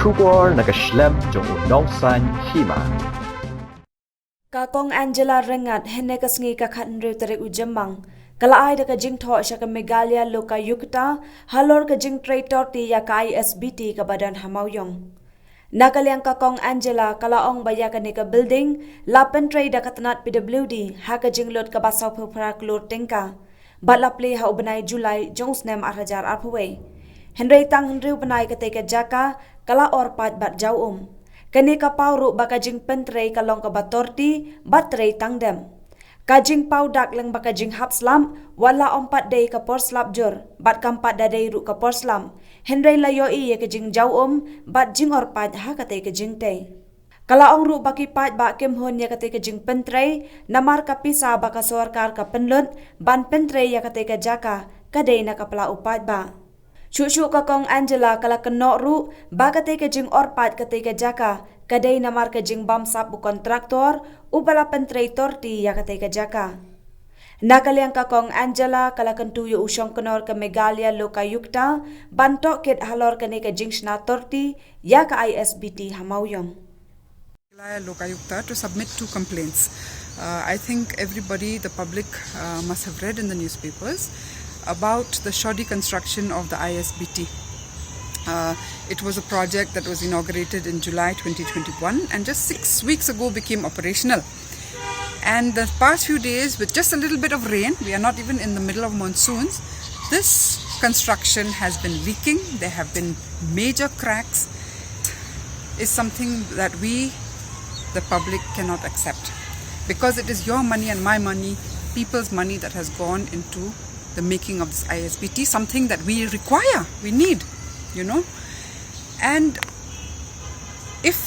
Shubor nagaslem jong unongsan Hima. Kakong Angela rengat henekas ngi kakhan rew tere ujamang. Kala ai da ka jingtho sya ka Megalia loka yukta halor ka Jingtrei Torti ya ka Isbt ka badan hamawyong. Nakaliang kakong Angela kala ong baya ka ni ka building lapen trade da katanat PWD ha ka jinglot ka basaw phupra klor tingka. Balapli ha ubanai Julai jongs nem arhajar arpwe. Henry tang henry ubanai ka teka jaka kala orpat bat jaw Kani ka pauru baka jing pentrei kalong ka batorti batrei tangdem. Kajing paudak lang baka jing hapslam wala ompat day ka porslap jor bat kampat dadai ru ka porslam. Henry layo iya ka jing jaw bat jing orpat ha ka ka jing te. Kalaong ru baki pat ba kimhon ya ka ka jing pentrei namar ka pisa baka sorkar ka penlut ban pentrei ya ka jaka kadai na kapla upat ba. Cucu kakong Angela kala kenok ru baga ka jing orpat ka jaka kadai namar ka Jingbamsap bu Kontraktor ubala pentrei Torti ya ka jaka. Nakaliang kakong Angela kala kentuyo usyong kenor ka Megalia loka yukta bantok kit halor ka jingshna Torti ya ka Isbt hamawyong. Megalia loka yukta to submit 2 complaints. I think everybody, the public, must have read in the newspapers about the shoddy construction of the Isbt. It was a project that was inaugurated in July 2021 and just 6 weeks ago became operational. And the past few days, with just a little bit of rain, we are not even in the middle of monsoons, this construction has been leaking. There have been major cracks. Is something that we, the public, cannot accept. Because it is your money and my money, people's money that has gone into the making of this Isbt, something that we require, we need, And if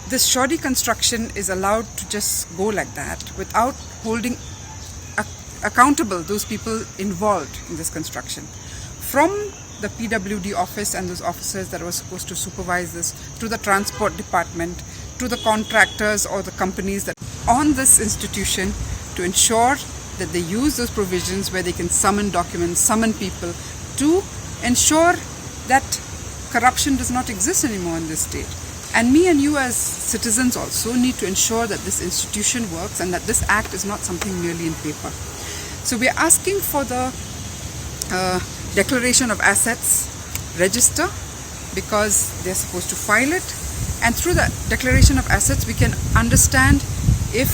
this shoddy construction is allowed to just go like that without holding accountable those people involved in this construction, from the PWD office and those officers that were supposed to supervise this, to the transport department, to the contractors or the companies that on this institution to ensure that they use those provisions where they can summon documents, summon people to ensure that corruption does not exist anymore in this state. And me and you as citizens also need to ensure that this institution works and that this act is not something merely in paper. So we are asking for the declaration of assets register because they're supposed to file it. And through the declaration of assets, we can understand if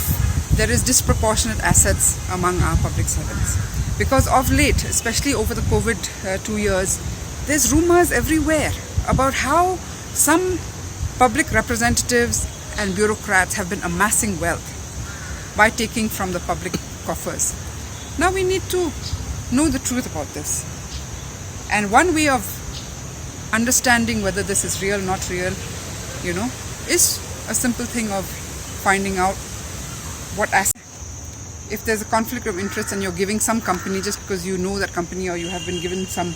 there is disproportionate assets among our public servants. Because of late, especially over the COVID 2 years, there's rumors everywhere about how some public representatives and bureaucrats have been amassing wealth by taking from the public coffers. Now we need to know the truth about this. And one way of understanding whether this is real or not real, is a simple thing of finding out what asset. If there's a conflict of interest and you're giving some company just because you know that company or you have been given some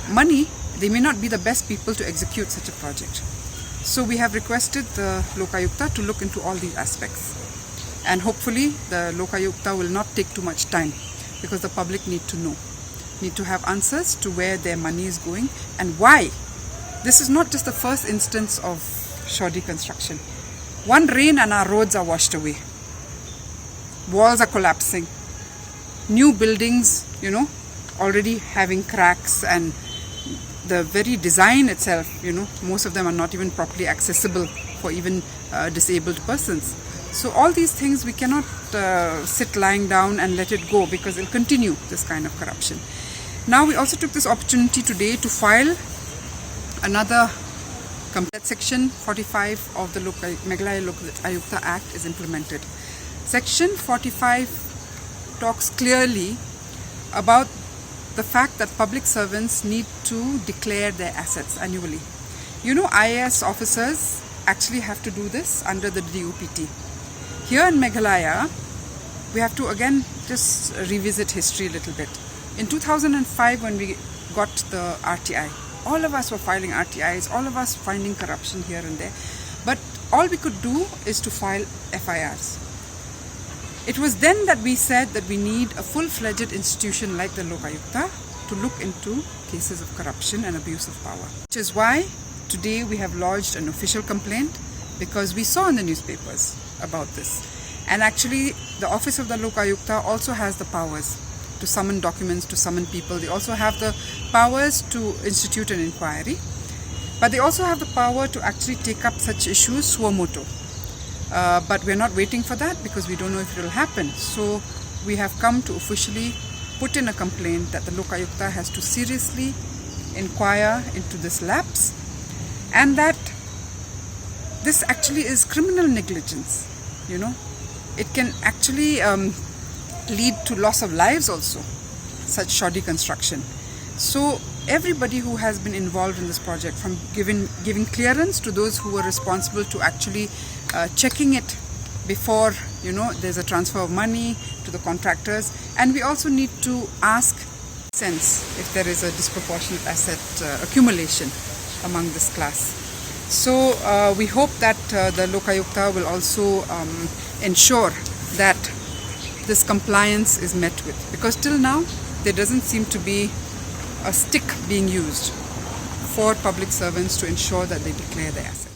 money, they may not be the best people to execute such a project. So we have requested the Lokayukta to look into all these aspects. And hopefully the Lokayukta will not take too much time because the public need to have answers to where their money is going and why. This is not just the first instance of shoddy construction. One rain and our roads are washed away. Walls are collapsing. New buildings, already having cracks, and the very design itself, most of them are not even properly accessible for even disabled persons. So all these things we cannot sit lying down and let it go because it'll continue this kind of corruption. Now we also took this opportunity today to file another complaint. Section 45 of the Megalia Loka Ayukta Act is implemented. Section 45 talks clearly about the fact that public servants need to declare their assets annually. IAS officers actually have to do this under the DOPT. Here in Meghalaya, we have to again just revisit history a little bit. In 2005, when we got the RTI, all of us were filing RTIs, all of us finding corruption here and there. But all we could do is to file FIRs. It was then that we said that we need a full-fledged institution like the Lokayukta to look into cases of corruption and abuse of power. Which is why today we have lodged an official complaint because we saw in the newspapers about this. And actually, the Office of the Lokayukta also has the powers to summon documents, to summon people. They also have the powers to institute an inquiry. But they also have the power to actually take up such issues suo motu. But we're not waiting for that because we don't know if it will happen. So we have come to officially put in a complaint that the Lokayukta has to seriously inquire into this lapse, and that this actually is criminal negligence. It can actually lead to loss of lives also, such shoddy construction. So everybody who has been involved in this project, from giving clearance to those who were responsible to actually checking it before there's a transfer of money to the contractors, and we also need to ask sense if there is a disproportionate asset accumulation among this class. So we hope that the Lokayukta will also ensure that this compliance is met with, because till now there doesn't seem to be a stick being used for public servants to ensure that they declare their assets.